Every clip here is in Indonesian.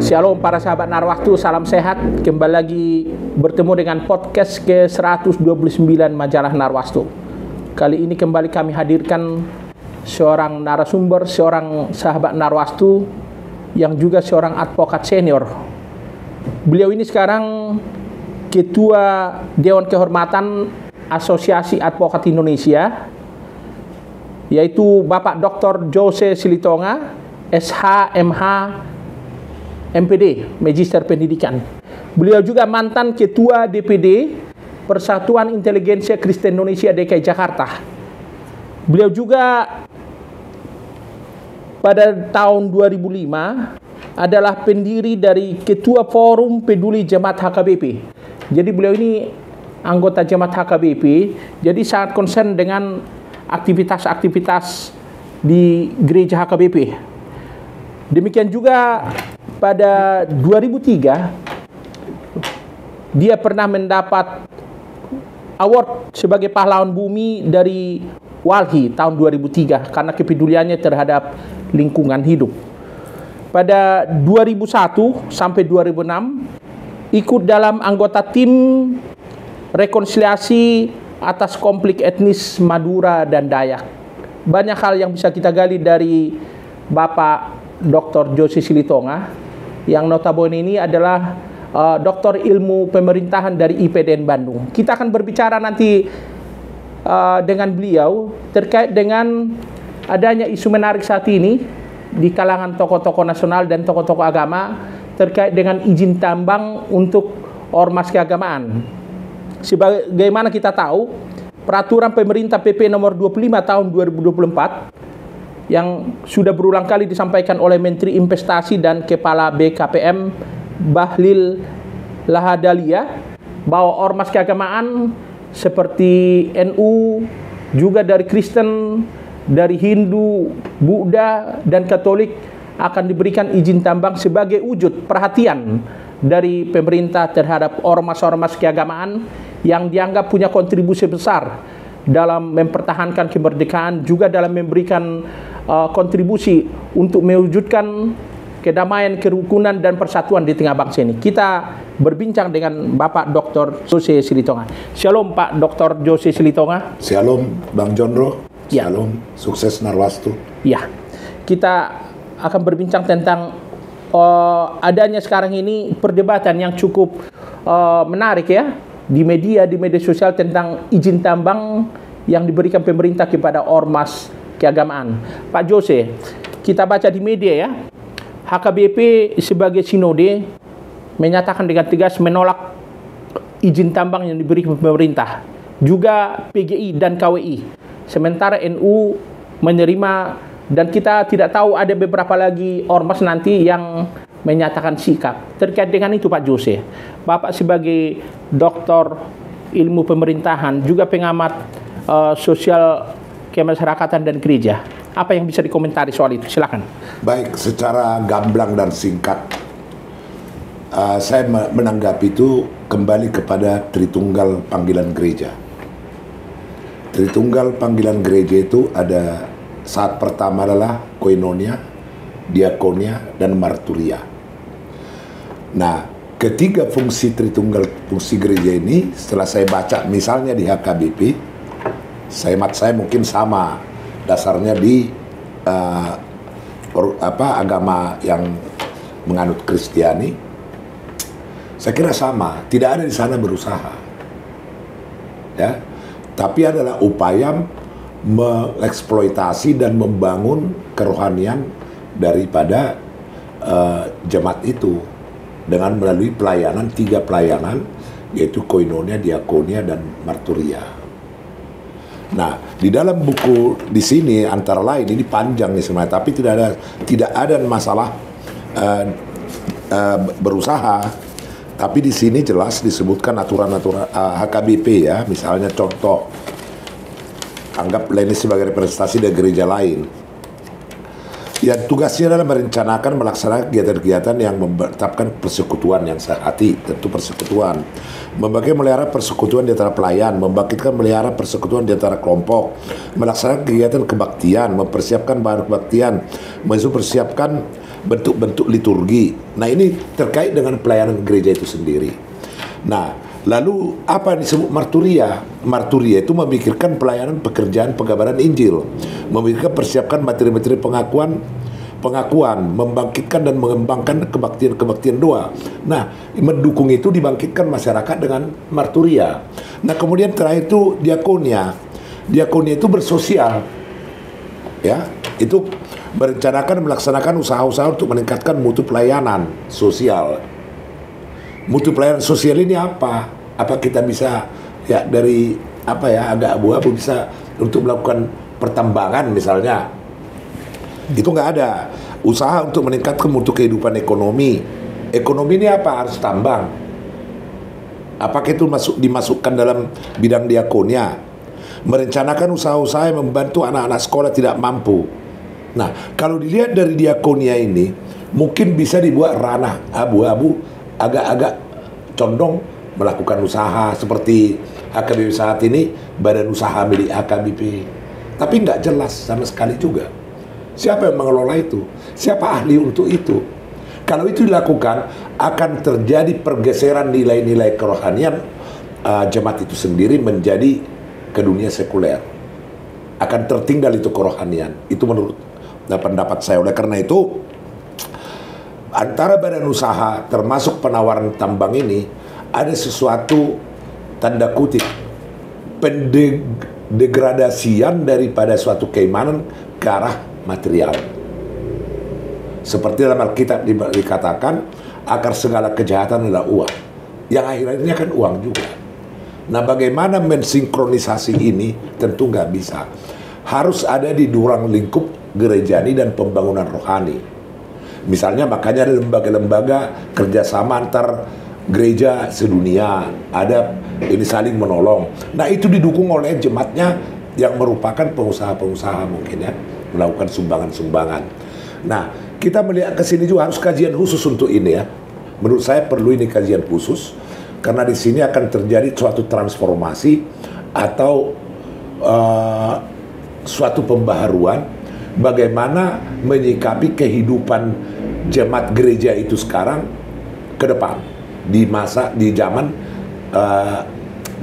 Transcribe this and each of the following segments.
Shalom para sahabat Narwaktu, salam sehat. Kembali lagi bertemu dengan podcast ke-129 majalah Narwaktu. Kali ini kembali kami hadirkan seorang narasumber, seorang sahabat Narwaktu yang juga seorang advokat senior. Beliau ini sekarang Ketua Dewan Kehormatan Asosiasi Advokat Indonesia, yaitu Bapak Dr. Jose Silitonga, SH, MH, MPD, Magister Pendidikan. Beliau juga mantan Ketua DPD Persatuan Inteligensia Kristen Indonesia DKI Jakarta. Beliau juga pada tahun 2005 adalah pendiri dari Ketua Forum Peduli Jemaat HKBP. Jadi beliau ini anggota Jemaat HKBP, jadi sangat concern dengan aktivitas-aktivitas di gereja HKBP. Demikian juga pada 2003 dia pernah mendapat award sebagai pahlawan bumi dari Walhi tahun 2003 karena kepeduliannya terhadap lingkungan hidup. Pada 2001 sampai 2006 ikut dalam anggota tim rekonsiliasi atas konflik etnis Madura dan Dayak. Banyak hal yang bisa kita gali dari Bapak Dr. Jose Silitonga, yang notabene ini adalah doktor ilmu pemerintahan dari IPDN Bandung. Kita akan berbicara nanti dengan beliau terkait dengan adanya isu menarik saat ini di kalangan tokoh-tokoh nasional dan tokoh-tokoh agama terkait dengan izin tambang untuk ormas keagamaan. Sebagaimana kita tahu, peraturan pemerintah PP nomor 25 tahun 2024 yang sudah berulang kali disampaikan oleh Menteri Investasi dan Kepala BKPM Bahlil Lahadalia bahwa ormas keagamaan seperti NU, juga dari Kristen, dari Hindu, Buddha, dan Katolik akan diberikan izin tambang sebagai wujud perhatian dari pemerintah terhadap ormas-ormas keagamaan yang dianggap punya kontribusi besar dalam mempertahankan kemerdekaan, juga dalam memberikan kontribusi untuk mewujudkan kedamaian, kerukunan, dan persatuan di tengah bangsa ini. Kita berbincang dengan Bapak Dr. Jose Silitonga. Shalom Pak Dr. Jose Silitonga. Shalom Bang Jondro. Ya. Shalom, sukses Narwaktu. Ya, kita akan berbincang tentang adanya sekarang ini perdebatan yang cukup menarik ya di media sosial tentang izin tambang yang diberikan pemerintah kepada ormas keagamaan. Pak Jose, kita baca di media ya, HKBP sebagai sinode menyatakan dengan tegas menolak izin tambang yang diberikan pemerintah, juga PGI dan KWI. Sementara NU menerima, dan kita tidak tahu ada beberapa lagi ormas nanti yang menyatakan sikap. Terkait dengan itu Pak Jose, Bapak sebagai doktor ilmu pemerintahan, juga pengamat sosial kemasyarakatan dan gereja, apa yang bisa dikomentari soal itu? Silakan. Baik, secara gamblang dan singkat, saya menanggapi itu kembali kepada Tritunggal Panggilan Gereja. Tritunggal Panggilan Gereja itu ada saat pertama adalah koinonia, diakonia, dan marturia. Nah, ketiga fungsi Tritunggal, fungsi gereja ini setelah saya baca misalnya di HKBP, saya mungkin sama dasarnya di agama yang menganut Kristiani. Saya kira sama, tidak ada di sana berusaha, ya, tapi adalah upaya mengeksploitasi dan membangun kerohanian daripada jemaat itu dengan melalui pelayanan, 3 pelayanan, yaitu koinonia, diakonia, dan marturia. Nah, di dalam buku di sini antara lain, ini panjang nih sebenarnya, tapi tidak ada masalah berusaha. Tapi di sini jelas disebutkan aturan-aturan HKBP ya, misalnya contoh, anggaplah ini sebagai representasi dari gereja lain. Ya, tugasnya adalah merencanakan, melaksanakan kegiatan-kegiatan yang menetapkan persekutuan yang sehati, tentu persekutuan. Membagi melihara persekutuan di antara pelayan, membangkitkan melihara persekutuan di antara kelompok, melaksanakan kegiatan kebaktian, mempersiapkan bahan kebaktian, mempersiapkan bentuk-bentuk liturgi. Nah, ini terkait dengan pelayanan gereja itu sendiri. Nah, lalu apa yang disebut marturia? Marturia itu memikirkan pelayanan pekerjaan pengabaran Injil, memikirkan persiapkan materi-materi pengakuan, membangkitkan dan mengembangkan kebaktian-kebaktian doa. Nah, mendukung itu dibangkitkan masyarakat dengan marturia. Nah, kemudian terakhir itu diakonia. Diakonia itu bersosial, ya, itu merencanakan melaksanakan usaha-usaha untuk meningkatkan mutu pelayanan sosial. Mutu pelayanan sosial ini apa? Apa kita bisa ya dari apa ya agak abu-abu bisa untuk melakukan pertambangan misalnya? Itu nggak ada. Usaha untuk meningkatkan mutu kehidupan ekonomi. Ekonomi ini apa? Harus tambang. Apakah itu dimasukkan dalam bidang diakonia? Merencanakan usaha-usaha yang membantu anak-anak sekolah tidak mampu. Nah, kalau dilihat dari diakonia ini, mungkin bisa dibuat ranah abu-abu, agak-agak condong melakukan usaha seperti HKBP saat ini, badan usaha milik HKBP. Tapi nggak jelas sama sekali juga. Siapa yang mengelola itu? Siapa ahli untuk itu? Kalau itu dilakukan, akan terjadi pergeseran nilai-nilai kerohanian jemaat itu sendiri menjadi ke dunia sekuler. Akan tertinggal itu kerohanian. Itu menurut pendapat saya. Oleh karena itu, antara badan usaha termasuk penawaran tambang ini, ada sesuatu tanda kutip pendegradasian daripada suatu keimanan ke arah material. Seperti dalam Alkitab dikatakan, akar segala kejahatan adalah uang. Yang akhirnya kan uang juga. Nah, bagaimana mensinkronisasi ini? Tentu nggak bisa. Harus ada di ruang lingkup gerejani dan pembangunan rohani. Misalnya makanya ada lembaga-lembaga kerjasama antar gereja sedunia. Ada ini saling menolong. Nah, itu didukung oleh jemaatnya yang merupakan pengusaha-pengusaha mungkin ya, melakukan sumbangan-sumbangan. Nah, kita melihat ke sini juga harus kajian khusus untuk ini ya. Menurut saya perlu ini kajian khusus karena di sini akan terjadi suatu transformasi atau suatu pembaharuan bagaimana menyikapi kehidupan jemaat gereja itu sekarang ke depan di zaman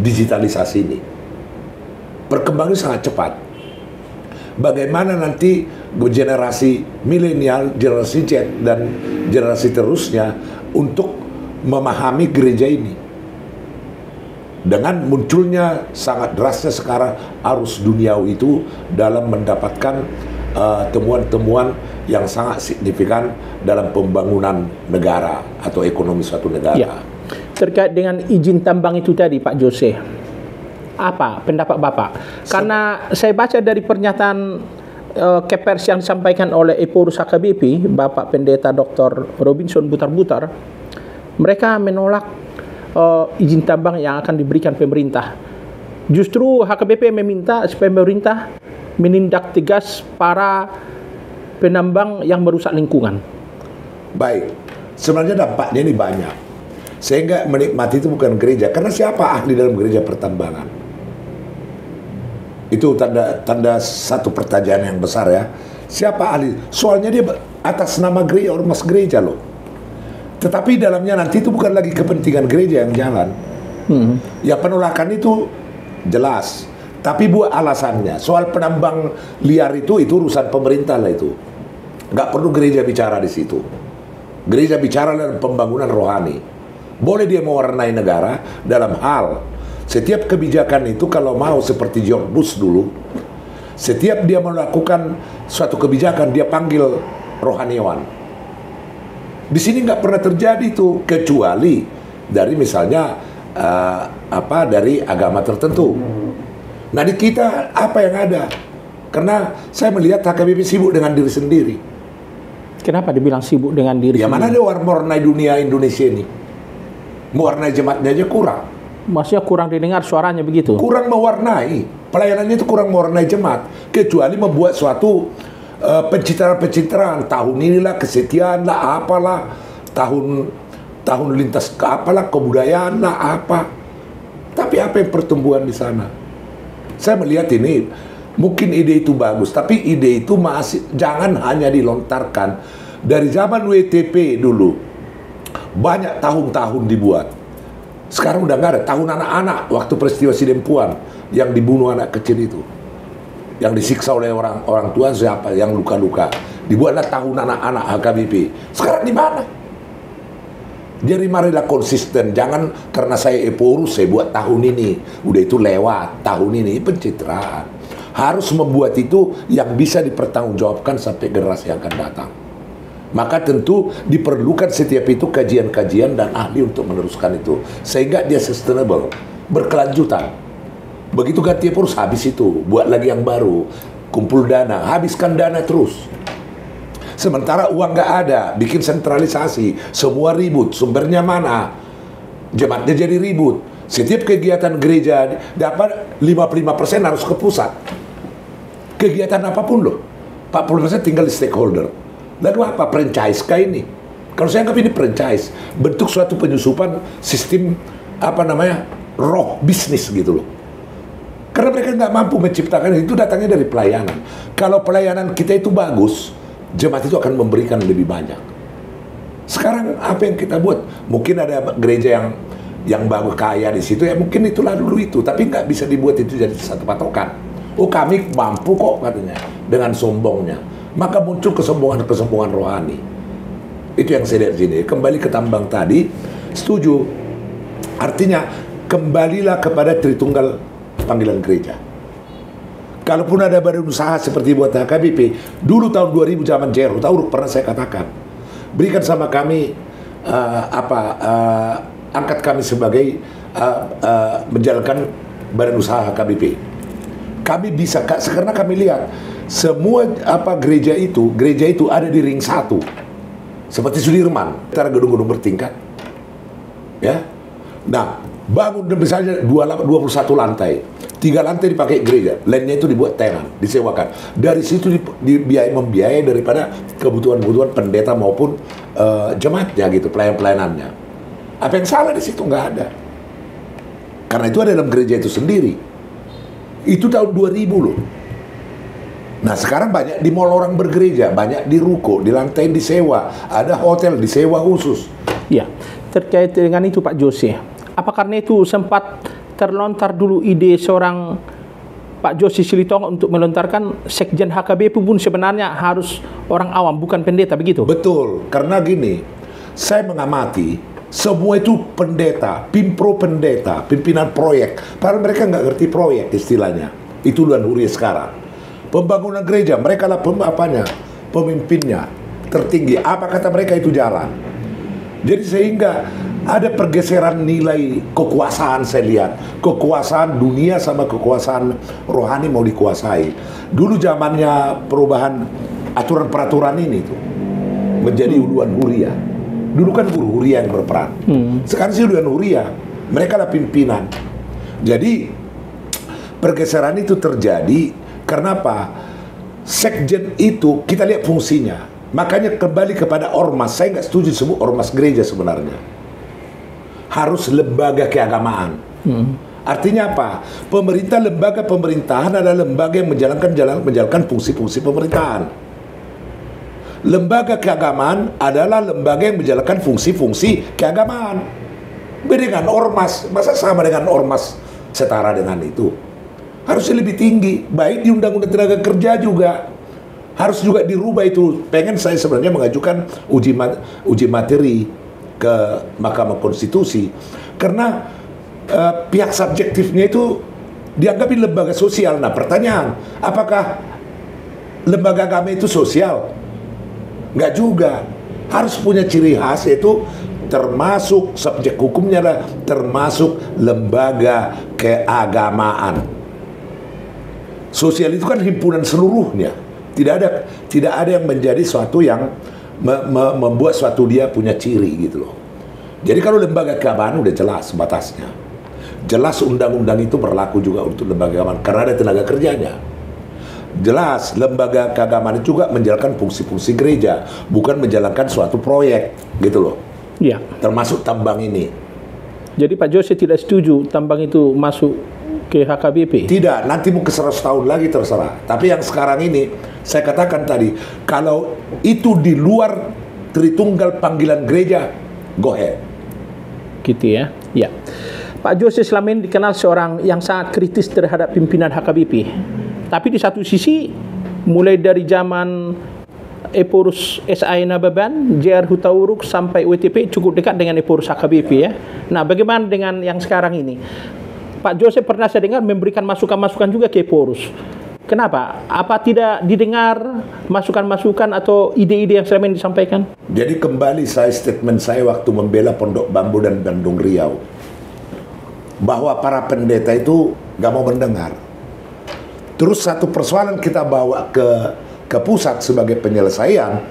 digitalisasi ini. Perkembangannya sangat cepat. Bagaimana nanti generasi milenial, generasi Z dan generasi terusnya untuk memahami gereja ini. Dengan munculnya sangat derasnya sekarang arus duniawi itu dalam mendapatkan temuan-temuan yang sangat signifikan dalam pembangunan negara atau ekonomi suatu negara. Ya. Terkait dengan izin tambang itu tadi, Pak Jose, apa pendapat Bapak? Karena saya baca dari pernyataan kepers yang disampaikan oleh Epurus HKBP, Bapak Pendeta Dr. Robinson Butar-Butar, mereka menolak izin tambang yang akan diberikan pemerintah. Justru HKBP meminta supaya pemerintah menindak tegas para penambang yang merusak lingkungan. Baik, sebenarnya dampaknya ini banyak. Sehingga menikmati itu bukan gereja, karena siapa ahli dalam gereja pertambangan? Itu tanda satu pertanyaan yang besar ya. Siapa ahli? Soalnya dia atas nama gereja, ormas gereja loh. Tetapi dalamnya nanti itu bukan lagi kepentingan gereja yang jalan. Ya penolakan itu jelas. Tapi buat alasannya. Soal penambang liar itu urusan pemerintah lah itu. Nggak perlu gereja bicara di situ. Gereja bicara dalam pembangunan rohani. Boleh dia mewarnai negara dalam hal setiap kebijakan itu kalau mau seperti George Bush dulu, setiap dia melakukan suatu kebijakan dia panggil rohaniawan. Di sini nggak pernah terjadi itu kecuali dari misalnya dari agama tertentu. Nah di kita apa yang ada? Karena saya melihat HKBP sibuk dengan diri sendiri. Kenapa dibilang sibuk dengan diri ya, sendiri? Mana ada mewarnai dunia Indonesia ini? Mewarnai jemaatnya aja kurang. Maksudnya kurang didengar suaranya begitu? Kurang mewarnai. Pelayanannya itu kurang mewarnai jemaat. Kecuali membuat suatu pencitraan-pencitraan. Tahun inilah kesetiaan lah, apalah. Tahun lintas ke apalah, kebudayaan lah, apa. Tapi apa yang pertumbuhan di sana? Saya melihat ini, mungkin ide itu bagus. Tapi ide itu masih jangan hanya dilontarkan Dari zaman WTP dulu, banyak tahun-tahun dibuat. Sekarang udah nggak ada. Tahun anak-anak, waktu peristiwa Sidempuan, yang dibunuh anak kecil itu. Yang disiksa oleh orang tua siapa, yang luka-luka. Dibuatlah tahun anak-anak HKBP. Sekarang di mana? Jadi marilah konsisten, jangan karena saya Eporus saya buat tahun ini, udah itu lewat, tahun ini pencitraan. Harus membuat itu yang bisa dipertanggungjawabkan sampai generasi yang akan datang. Maka tentu diperlukan setiap itu kajian-kajian dan ahli untuk meneruskan itu, sehingga dia sustainable, berkelanjutan. Begitu ganti Eporus habis itu, buat lagi yang baru, kumpul dana, habiskan dana terus. Sementara uang nggak ada, bikin sentralisasi, semua ribut, sumbernya mana? Jemaatnya jadi ribut. Setiap kegiatan gereja dapat 55% harus ke pusat. Kegiatan apapun loh, 40% tinggal di stakeholder. Lalu apa? Franchise kah ini? Kalau saya anggap ini franchise, bentuk suatu penyusupan sistem roh bisnis gitu loh. Karena mereka nggak mampu menciptakan itu, datangnya dari pelayanan. Kalau pelayanan kita itu bagus, jemaat itu akan memberikan lebih banyak. Sekarang apa yang kita buat? Mungkin ada gereja yang bagus kaya di situ, ya mungkin itulah dulu itu, tapi nggak bisa dibuat itu jadi satu patokan. Oh kami mampu kok katanya, dengan sombongnya. Maka muncul kesombongan rohani. Itu yang saya lihat sini. Kembali ke tambang tadi, setuju. Artinya kembalilah kepada Tritunggal panggilan gereja. Kalaupun ada badan usaha seperti buat HKBP, dulu tahun 2000 zaman Jero, pernah saya katakan, berikan sama kami angkat kami sebagai menjalankan badan usaha HKBP. Kami bisa, karena kami lihat semua gereja itu ada di ring 1, seperti Sudirman, antara gedung-gedung bertingkat, ya. Nah, bangun misalnya 21 lantai, 3 lantai dipakai gereja, lainnya itu dibuat tenan, disewakan. Dari situ membiayai daripada kebutuhan pendeta maupun jemaatnya gitu, pelayan-pelayanannya. Apa yang salah di situ? Nggak ada. Karena itu ada dalam gereja itu sendiri. Itu tahun 2000 loh. Nah sekarang banyak di mall orang bergereja, banyak di ruko, di lantai disewa, ada hotel disewa khusus. Ya, terkait dengan itu Pak Jose, apa karena itu sempat terlontar dulu ide seorang Pak Jose Silitonga untuk melontarkan sekjen HKBP pun sebenarnya harus orang awam, bukan pendeta, begitu? Betul, karena gini, saya mengamati semua itu pendeta, pimpro pendeta, pimpinan proyek. Padahal mereka nggak ngerti proyek istilahnya. Itu Luan Huria sekarang. Pembangunan gereja, mereka lah pemimpinnya tertinggi. Apa kata mereka itu jalan. Jadi sehingga ada pergeseran nilai kekuasaan, saya lihat. Kekuasaan dunia sama kekuasaan rohani mau dikuasai. Dulu zamannya perubahan aturan-peraturan ini tuh menjadi Uluan Huria. Dulu kan guru Huria yang berperan. Sekarang sih Uluan Huria. Mereka lah pimpinan. Jadi pergeseran itu terjadi karena apa? Sekjen itu kita lihat fungsinya. Makanya kembali kepada ormas. Saya nggak setuju disebut ormas gereja sebenarnya. Harus lembaga keagamaan. Artinya apa? Pemerintah, lembaga pemerintahan adalah lembaga yang menjalankan fungsi-fungsi pemerintahan. Lembaga keagamaan adalah lembaga yang menjalankan fungsi-fungsi keagamaan. Beda dengan ormas. Masa sama dengan ormas setara dengan itu? Harusnya lebih tinggi. Baik di Undang-Undang Tenaga Kerja juga. Harus juga dirubah itu. Pengen saya sebenarnya mengajukan uji materi ke Mahkamah Konstitusi. Karena pihak subjektifnya itu dianggap lembaga sosial. Nah pertanyaan, apakah lembaga agama itu sosial? Nggak juga. Harus punya ciri khas, yaitu termasuk subjek hukumnya adalah termasuk lembaga keagamaan. Sosial itu kan himpunan seluruhnya. Tidak ada yang menjadi suatu yang membuat suatu dia punya ciri gitu loh. Jadi kalau lembaga keagamaan udah jelas batasnya. Jelas undang-undang itu berlaku juga untuk lembaga keagamaan karena ada tenaga kerjanya. Jelas lembaga keagamaan itu juga menjalankan fungsi-fungsi gereja, bukan menjalankan suatu proyek gitu loh. Iya. Termasuk tambang ini. Jadi Pak Jose tidak setuju tambang itu masuk ke HKBP? Tidak, nanti mungkin 100 tahun lagi terserah. Tapi yang sekarang ini, saya katakan tadi, kalau itu di luar Tritunggal panggilan gereja, go ahead. Gitu ya. Ya. Pak Jose selama ini dikenal seorang yang sangat kritis terhadap pimpinan HKBP. Tapi di satu sisi, mulai dari zaman Eporus SI Nababan, JR Hutauruk sampai WTP cukup dekat dengan Eporus HKBP ya. Nah, bagaimana dengan yang sekarang ini? Pak Jose pernah saya dengar memberikan masukan-masukan juga ke Eporus. Kenapa? Apa tidak didengar masukan-masukan atau ide-ide yang selama ini disampaikan? Jadi kembali statement saya waktu membela Pondok Bambu dan Bandung Riau, bahwa para pendeta itu gak mau mendengar. Terus satu persoalan kita bawa ke pusat sebagai penyelesaian,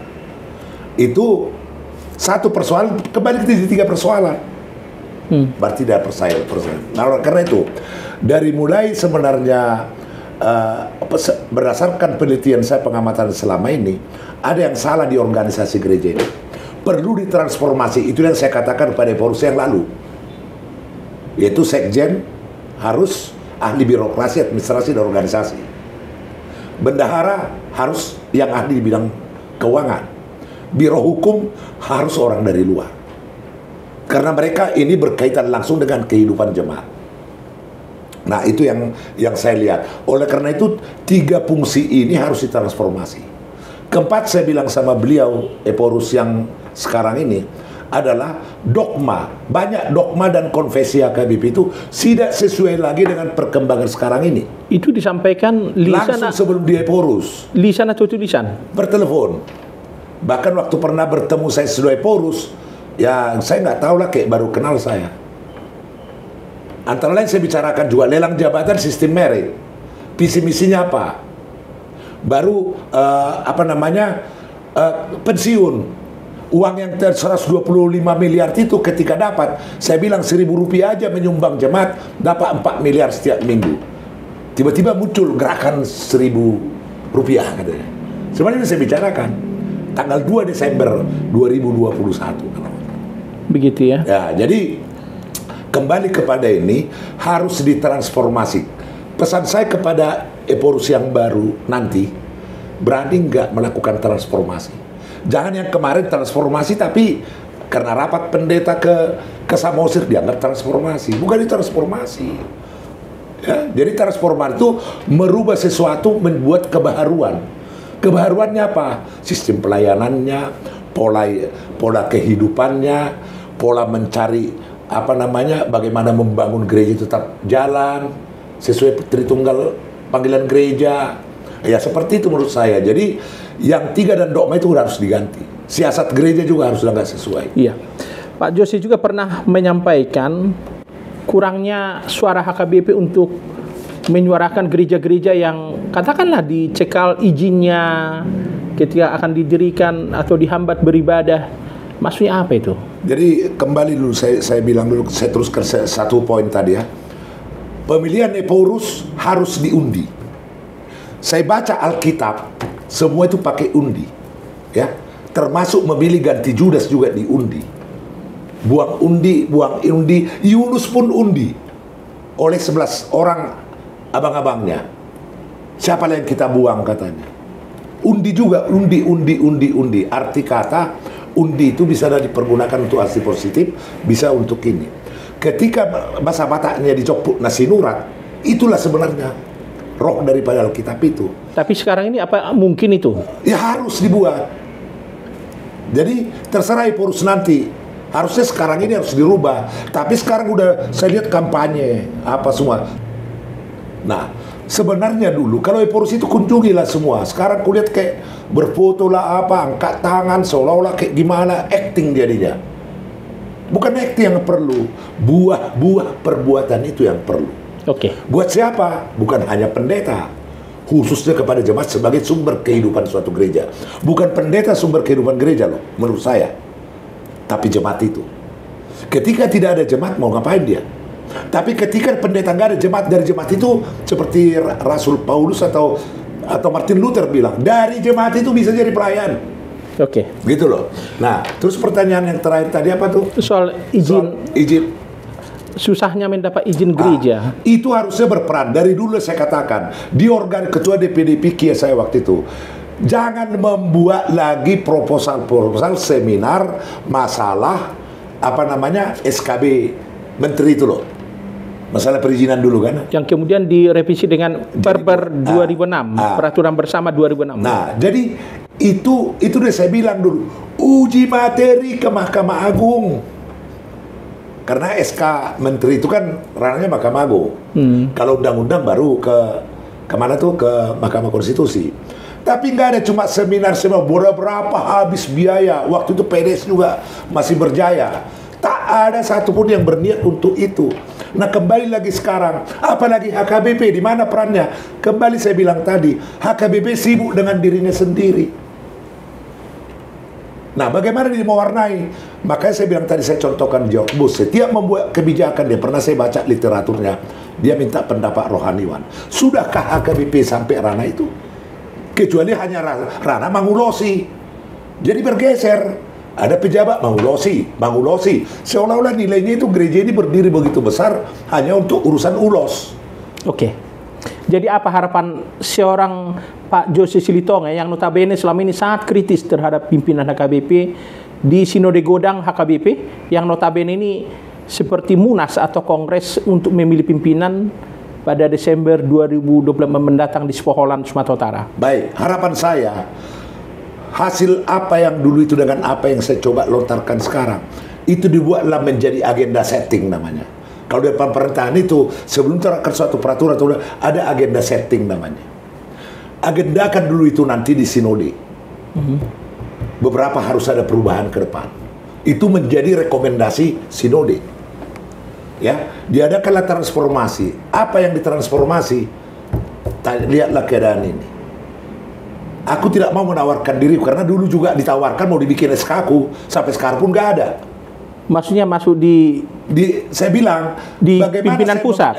itu satu persoalan kembali ke 3 persoalan. Berarti tidak persoalan. Nah, karena itu dari mulai sebenarnya berdasarkan penelitian saya, pengamatan selama ini, ada yang salah di organisasi gereja ini. Perlu ditransformasi. Itu yang saya katakan pada Eporus yang lalu. Yaitu sekjen harus ahli birokrasi, administrasi, dan organisasi. Bendahara harus yang ahli di bidang keuangan. Biro hukum harus orang dari luar. Karena mereka ini berkaitan langsung dengan kehidupan jemaat. Nah, itu yang saya lihat. Oleh karena itu, 3 fungsi ini harus ditransformasi. Keempat, saya bilang sama beliau, Eporus yang sekarang ini, adalah dogma. Banyak dogma dan konfesi HKBP itu tidak sesuai lagi dengan perkembangan sekarang ini. Itu disampaikan lisan langsung sebelum di Eporus. Lisan atau tulisan? Bertelepon. Bahkan waktu pernah bertemu saya sesuai Eporus, ya saya nggak tahu lah, kayak baru kenal saya. Antara lain saya bicarakan juga lelang jabatan sistem merit. Visi misinya apa? Baru pensiun. Uang yang 125 miliar itu ketika dapat, saya bilang 1.000 rupiah aja menyumbang jemaat, dapat 4 miliar setiap minggu. Tiba-tiba muncul gerakan 1.000 rupiah katanya. Sebenarnya saya bicarakan tanggal 2 Desember 2021. Begitu ya. Ya, jadi kembali kepada ini harus ditransformasi. Pesan saya kepada Eporus yang baru nanti, berani nggak melakukan transformasi. Jangan yang kemarin transformasi tapi karena rapat pendeta ke Samosir dianggap transformasi. Bukan ditransformasi. Ya, jadi transformasi itu merubah sesuatu, membuat kebaharuan. Kebaharuannya apa? Sistem pelayanannya, pola kehidupannya, pola mencari bagaimana membangun gereja tetap jalan sesuai Tritunggal panggilan gereja. Ya seperti itu menurut saya. Jadi yang 3 dan dogma itu harus diganti. Siasat gereja juga harus nggak sesuai. Iya. Pak Jose juga pernah menyampaikan kurangnya suara HKBP untuk menyuarakan gereja-gereja yang katakanlah dicekal izinnya ketika akan didirikan atau dihambat beribadah. Maksudnya apa itu? Jadi kembali dulu saya bilang dulu, saya teruskan satu poin tadi ya. Pemilihan Eporus harus diundi. Saya baca Alkitab, semua itu pakai undi. Ya, termasuk memilih ganti Judas juga diundi. Buang undi, Yunus pun undi oleh 11 orang abang-abangnya. Siapa yang kita buang katanya? Undi juga, undi. Arti kata undi itu bisa dipergunakan untuk hasil positif, bisa untuk ini. Ketika bahasa Bataknya dicopot nasi nurat, itulah sebenarnya roh daripada Alkitab itu. Tapi sekarang ini apa mungkin itu? Ya harus dibuat. Jadi terserah Eporus nanti. Harusnya sekarang ini harus dirubah. Tapi sekarang udah saya lihat kampanye apa semua. Nah, sebenarnya dulu kalau Eporus itu kunjungilah semua. Sekarang kulihat kayak berfoto lah apa, angkat tangan seolah-olah kayak gimana, acting jadinya. Bukan acting yang perlu, buah perbuatan itu yang perlu. Oke. Buat siapa? Bukan hanya pendeta, khususnya kepada jemaat sebagai sumber kehidupan suatu gereja. Bukan pendeta sumber kehidupan gereja loh, menurut saya. Tapi jemaat itu. Ketika tidak ada jemaat, mau ngapain dia? Tapi ketika pendeta nggak ada jemaat, dari jemaat itu seperti Rasul Paulus atau Martin Luther bilang, dari jemaat itu bisa jadi pelayan. Oke. Gitu loh. Nah, terus pertanyaan yang terakhir tadi apa tuh? Soal izin. susahnya mendapat izin gereja. Itu harusnya berperan. Dari dulu saya katakan, di ketua DPD PIKI saya waktu itu, jangan membuat lagi proposal seminar masalah SKB menteri itu loh. Masalah perizinan dulu kan. Yang kemudian direvisi dengan Perber 2006, peraturan bersama 2006. Nah, jadi itu udah saya bilang dulu, uji materi ke Mahkamah Agung. Karena SK menteri itu kan ranahnya Mahkamah Agung. Kalau undang-undang baru ke mana tuh, ke Mahkamah Konstitusi. Tapi nggak ada, cuma seminar berapa habis biaya. Waktu itu PDS juga masih berjaya. Tak ada satupun yang berniat untuk itu. Nah, kembali lagi sekarang, apalagi HKBP, di mana perannya? Kembali saya bilang tadi, HKBP sibuk dengan dirinya sendiri. Nah, bagaimana dia mewarnai? Makanya saya bilang tadi, saya contohkan George Bush. Setiap membuat kebijakan, dia pernah saya baca literaturnya, dia minta pendapat rohaniwan. Sudahkah HKBP sampai ranah itu? Kecuali hanya ranah mengulosi. Jadi bergeser. Ada pejabat mengulosi. Seolah-olah nilainya itu gereja ini berdiri begitu besar hanya untuk urusan ulos. Oke. Jadi apa harapan seorang Pak Jose Silitonga yang notabene selama ini sangat kritis terhadap pimpinan HKBP di Sinode Godang HKBP yang notabene ini seperti munas atau kongres untuk memilih pimpinan pada Desember 2024 mendatang di Spoholan, Sumatera Utara? Baik, harapan saya hasil apa yang dulu itu dengan apa yang saya coba lontarkan sekarang itu dibuatlah menjadi agenda setting namanya. Kalau di pemerintahan itu sebelum terangkat suatu peraturan ada agenda setting namanya. Agendakan dulu itu nanti di sinode. Beberapa harus ada perubahan ke depan. Itu menjadi rekomendasi sinode. Ya, diadakanlah transformasi. Apa yang ditransformasi? Lihatlah keadaan ini. Aku tidak mau menawarkan diri karena dulu juga ditawarkan mau dibikin SK aku, sampai sekarang pun nggak ada. Maksudnya masuk di saya bilang di pimpinan pusat.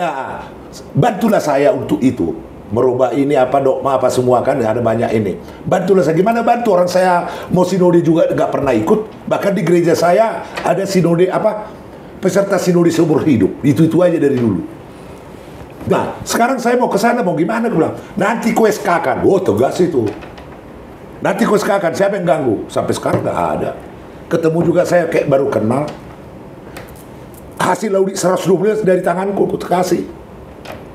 Bantulah saya untuk itu, merubah ini apa dogma apa semua kan ada banyak ini. Bantulah saya, gimana bantu orang saya mau sinode juga nggak pernah ikut, bahkan di gereja saya ada sinode peserta sinode seumur hidup, itu aja dari dulu. Nah, sekarang saya mau ke sana, mau gimana? Aku bilang, nanti ku SK-kan. Oh, tegas itu. Nanti ku SK-kan, siapa yang ganggu? Sampai sekarang nggak ada. Ketemu juga saya kayak baru kenal. Hasil audit 112 dari tanganku, aku kasih.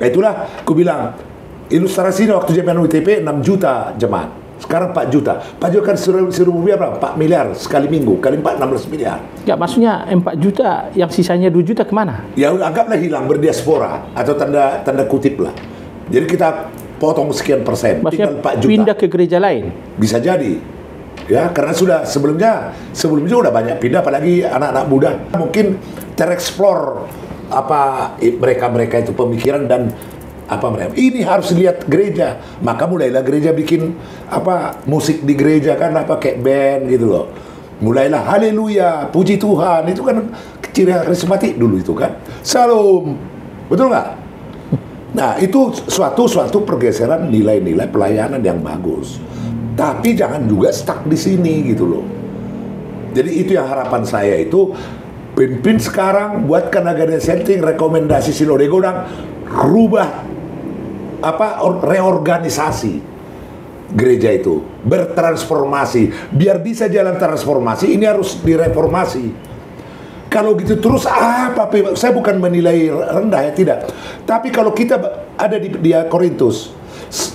Nah, itulah, aku bilang, ilustrasinya waktu zaman UTP 6 juta jemaat. Sekarang 4 juta. Pak Jokowi kan suruh berapa? 4 miliar sekali minggu. Kali 4, 16 miliar. Ya, maksudnya 4 juta, yang sisanya 2 juta kemana? Ya, anggaplah hilang, berdiaspora. Atau tanda kutip lah. Jadi kita potong sekian persen. Maksudnya 4 juta. Pindah ke gereja lain? Bisa jadi. Ya, karena sudah sebelumnya udah banyak pindah, apalagi anak-anak muda. Mungkin tereksplor apa mereka itu pemikiran dan apa mereka. Ini harus lihat gereja. Maka mulailah gereja bikin musik di gereja kan kayak band gitu loh. Mulailah haleluya, puji Tuhan. Itu kan ciri karismatik dulu itu kan. Salam. Betul nggak? Nah, itu suatu pergeseran nilai-nilai pelayanan yang bagus. Tapi jangan juga stuck di sini gitu loh. Jadi itu yang harapan saya itu, pimpin sekarang buatkan agenda setting, rekomendasi Sinode Godang, rubah reorganisasi gereja itu, bertransformasi. Biar bisa jalan transformasi, ini harus direformasi. Kalau gitu terus saya bukan menilai rendah ya, tidak. Tapi kalau kita ada di Korintus,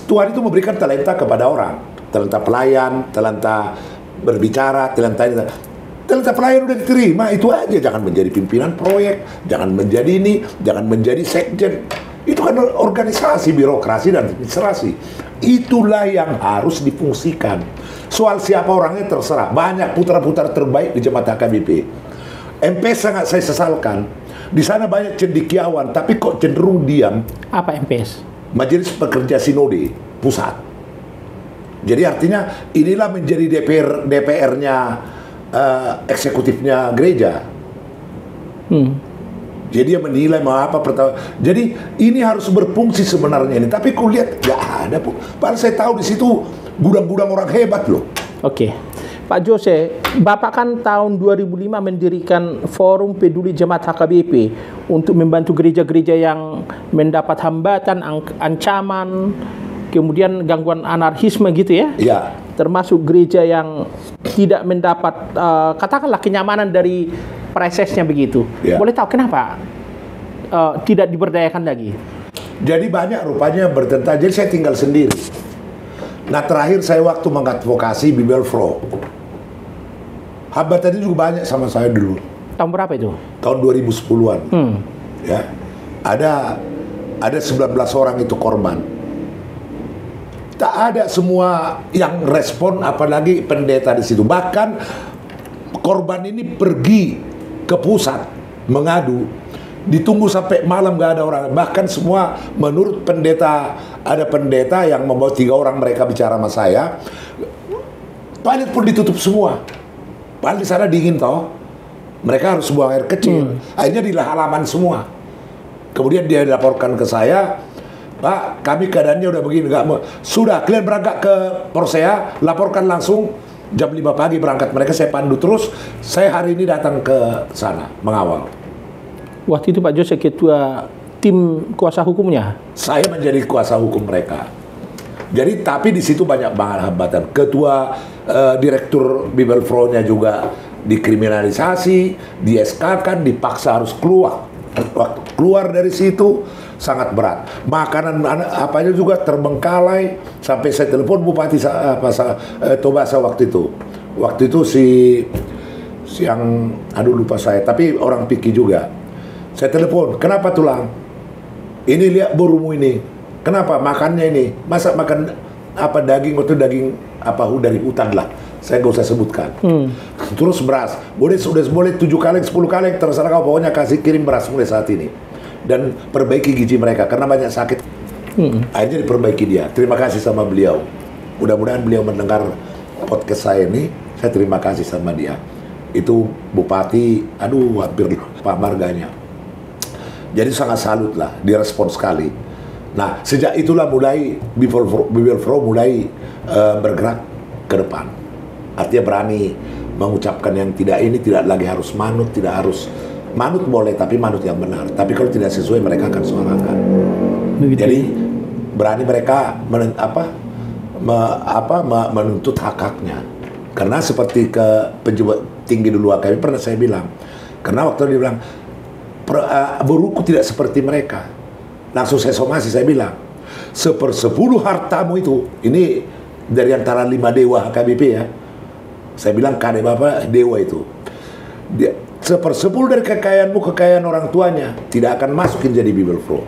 Tuhan itu memberikan talenta kepada orang. Talenta pelayan, talenta berbicara, talenta pelayan udah diterima, itu aja. Jangan menjadi pimpinan proyek, jangan menjadi ini, jangan menjadi sekjen. Itu kan organisasi, birokrasi, dan administrasi. Itulah yang harus difungsikan. Soal siapa orangnya terserah. Banyak putra-putra terbaik di jemaat HKBP. MPS sangat saya sesalkan. Di sana banyak cendekiawan, tapi kok cenderung diam. Apa MPS? Majelis Pekerja Sinode Pusat. Jadi artinya inilah menjadi DPR-nya eksekutifnya gereja. Jadi dia menilai jadi ini harus berfungsi sebenarnya ini. Tapi aku lihat nggak ada. Padahal saya tahu di situ gudang-gudang orang hebat loh. Oke. Pak Jose, Bapak kan tahun 2005 mendirikan Forum Peduli Jemaat HKBP untuk membantu gereja-gereja yang mendapat hambatan, ancaman, kemudian gangguan anarkisme gitu ya. Iya. Termasuk gereja yang tidak mendapat katakanlah kenyamanan dari prosesnya begitu. Ya. Boleh tahu kenapa tidak diberdayakan lagi? Jadi banyak rupanya bertentang. Jadi saya tinggal sendiri. Nah terakhir saya waktu mengadvokasi Bibelfro. Hambatan juga banyak sama saya dulu. Tahun berapa itu? Tahun 2010-an. Ya. Ada 19 orang itu korban. Tak ada semua yang respon, apalagi pendeta di situ. Bahkan korban ini pergi ke pusat mengadu, ditunggu sampai malam gak ada orang. Bahkan semua menurut pendeta, ada pendeta yang membawa 3 orang mereka bicara sama saya. Toilet pun ditutup semua. Padahal di sana dingin toh. Mereka harus buang air kecil. Akhirnya di halaman semua. Kemudian dia dilaporkan ke saya, Pak, kami keadaannya udah begini, nggak mau. Sudah, kalian berangkat ke Porsea, laporkan langsung jam 5 pagi berangkat. Mereka saya pandu terus. Saya hari ini datang ke sana mengawal. Waktu itu Pak Jose ketua tim kuasa hukumnya. Saya menjadi kuasa hukum mereka. Jadi tapi di situ banyak banget hambatan. Ketua direktur Bibelfro-nya juga dikriminalisasi, di-SK-kan, dipaksa harus keluar. Waktu keluar dari situ sangat berat. Makanan apanya juga terbengkalai sampai saya telepon Bupati Tobasa waktu itu. Waktu itu si yang aduh lupa saya, tapi orang Piki juga. Saya telepon, kenapa tulang? Ini lihat burumu ini. Kenapa makannya ini? Masa makan apa daging atau daging apa dari hutan lah. Saya nggak usah sebutkan. Terus beras, boleh 7 kaleng, 10 kaleng, terserah kau, pokoknya kasih kirim beras mulai saat ini. Dan perbaiki gizi mereka, karena banyak sakit. Akhirnya diperbaiki dia. Terima kasih sama beliau. Mudah-mudahan beliau mendengar podcast saya ini, saya terima kasih sama dia. Itu Bupati, aduh hampir Pak Marganya. Jadi sangat salut lah, direspon sekali. Nah, sejak itulah mulai Bibelfro mulai bergerak ke depan. Artinya berani mengucapkan yang tidak ini, tidak lagi harus manut, tidak harus manut boleh, tapi manut yang benar. Tapi kalau tidak sesuai mereka akan suarakan. Jadi berani mereka menuntut hak-haknya. Karena seperti ke pejabat tinggi dulu kami pernah saya bilang, karena waktu dia bilang buruku tidak seperti mereka. Langsung saya somasi, saya bilang 1/10 hartamu itu, ini dari antara 5 dewa HKBP ya. Saya bilang kade bapak dewa itu. 1/10 dari kekayaanmu, kekayaan orang tuanya tidak akan masukin jadi Bibelfro.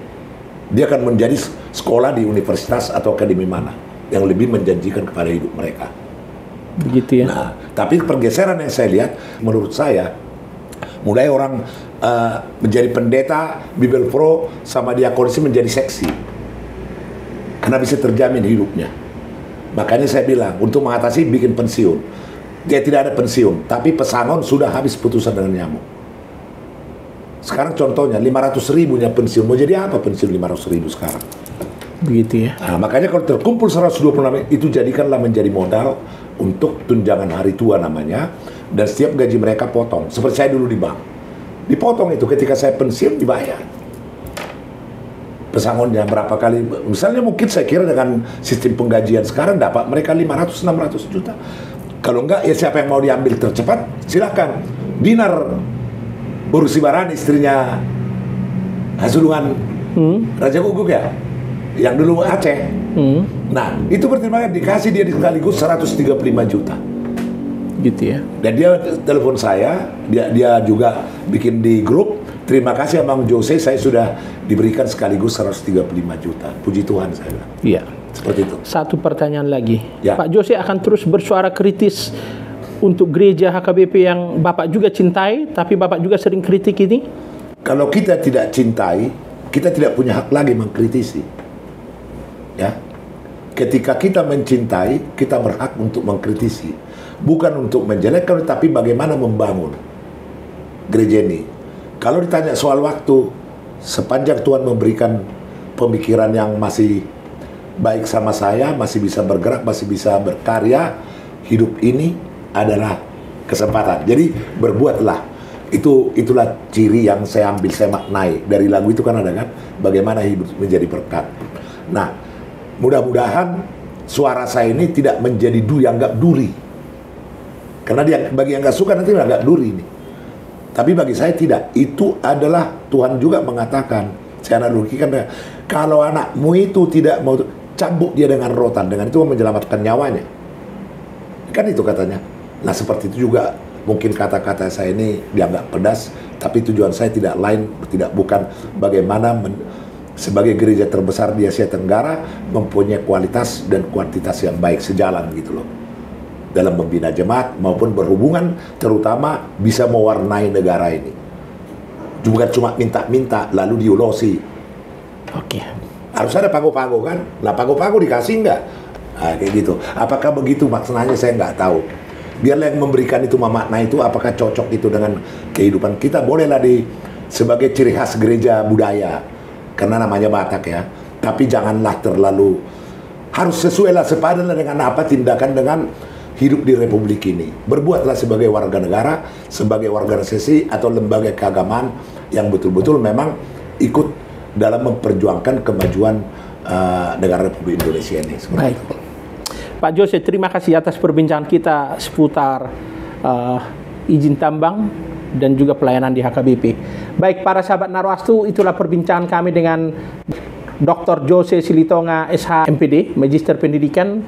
Dia akan menjadi sekolah di universitas atau akademi mana yang lebih menjanjikan kepada hidup mereka. Begitu ya. Nah, tapi pergeseran yang saya lihat, menurut saya, mulai orang menjadi pendeta Bibelfro sama diakonisi menjadi seksi, karena bisa terjamin hidupnya. Makanya saya bilang untuk mengatasi bikin pensiun. Dia tidak ada pensiun, tapi pesangon sudah habis putusan dengan nyamuk. Sekarang contohnya 500.000-nya pensiun. Mau jadi apa pensiun 500.000 sekarang? Begitu ya. Nah, makanya kalau terkumpul 126 itu jadikanlah menjadi modal untuk tunjangan hari tua namanya, dan setiap gaji mereka potong. Seperti saya dulu di bank, dipotong itu ketika saya pensiun dibayar. Pesangonnya berapa kali? Misalnya mungkin saya kira dengan sistem penggajian sekarang dapat mereka 500-600 juta. Kalau enggak, ya siapa yang mau diambil tercepat, silakan. Dinar Bursibaran, istrinya Hasulungan Raja Guguk ya, yang dulu Aceh. Nah, itu pertimbangan dikasih dia sekaligus 135 juta. Gitu ya. Dan dia telepon saya, dia juga bikin di grup, terima kasih Bang Jose, saya sudah diberikan sekaligus 135 juta. Puji Tuhan saya bilang. Iya. Seperti itu. Satu pertanyaan lagi. Ya. Pak Jose akan terus bersuara kritis untuk gereja HKBP yang Bapak juga cintai, tapi Bapak juga sering kritik ini? Kalau kita tidak cintai, kita tidak punya hak lagi mengkritisi. Ya. Ketika kita mencintai, kita berhak untuk mengkritisi. Bukan untuk menjelekkan, tapi bagaimana membangun gereja ini. Kalau ditanya soal waktu, sepanjang Tuhan memberikan pemikiran yang masih baik sama saya, masih bisa bergerak, masih bisa berkarya, hidup ini adalah kesempatan. Jadi berbuatlah. Itulah ciri yang saya ambil, saya maknai dari lagu itu kan ada kan, bagaimana hidup menjadi berkat. Nah, mudah-mudahan suara saya ini tidak menjadi dianggap duri. Karena bagi yang nggak suka nanti agak duri ini. Tapi bagi saya tidak. Itu adalah Tuhan juga mengatakan secara logik kan, kalau anakmu itu tidak mau, cambuk dia dengan rotan, dengan itu menyelamatkan nyawanya. Kan itu katanya. Nah seperti itu juga mungkin kata-kata saya ini dianggap pedas, tapi tujuan saya bukan bagaimana sebagai gereja terbesar di Asia Tenggara mempunyai kualitas dan kuantitas yang baik sejalan gitu loh. Dalam membina jemaat maupun berhubungan, terutama bisa mewarnai negara ini. Bukan cuma minta-minta lalu diulosi. Oke. Harus ada pago-pago kan? Lah pago-pago dikasih nggak? Nah, kayak gitu. Apakah begitu maknanya saya nggak tahu. Biarlah yang memberikan itu makna itu apakah cocok itu dengan kehidupan kita. Bolehlah sebagai ciri khas gereja budaya. Karena namanya Batak ya. Tapi janganlah terlalu, harus sesuai lah, sepadan dengan apa tindakan dengan hidup di Republik ini. Berbuatlah sebagai warga negara, sebagai warga organisasi atau lembaga keagamaan yang betul-betul memang ikut dalam memperjuangkan kemajuan negara Republik Indonesia ini. Baik. Pak Jose, terima kasih atas perbincangan kita seputar izin tambang dan juga pelayanan di HKBP. Baik, para sahabat Narwastu, itulah perbincangan kami dengan Dr. Jose Silitonga, SH MPD, Magister Pendidikan.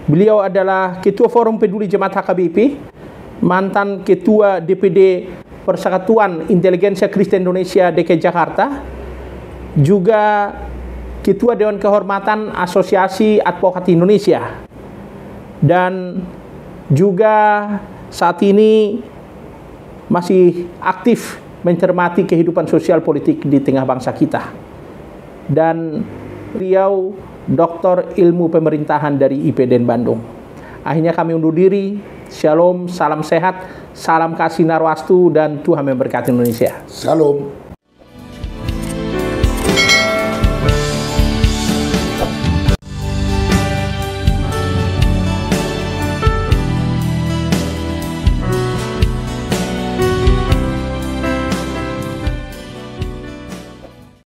Beliau adalah Ketua Forum Peduli Jemaat HKBP, mantan Ketua DPD Persekutuan Inteligensia Kristen Indonesia DKI Jakarta, juga Ketua Dewan Kehormatan Asosiasi Advokat Indonesia, dan juga saat ini masih aktif mencermati kehidupan sosial politik di tengah bangsa kita. Dan beliau Doktor Ilmu Pemerintahan dari IPDN Bandung. Akhirnya kami undur diri. Shalom, salam sehat, salam kasih Narwastu, dan Tuhan memberkati Indonesia. Shalom.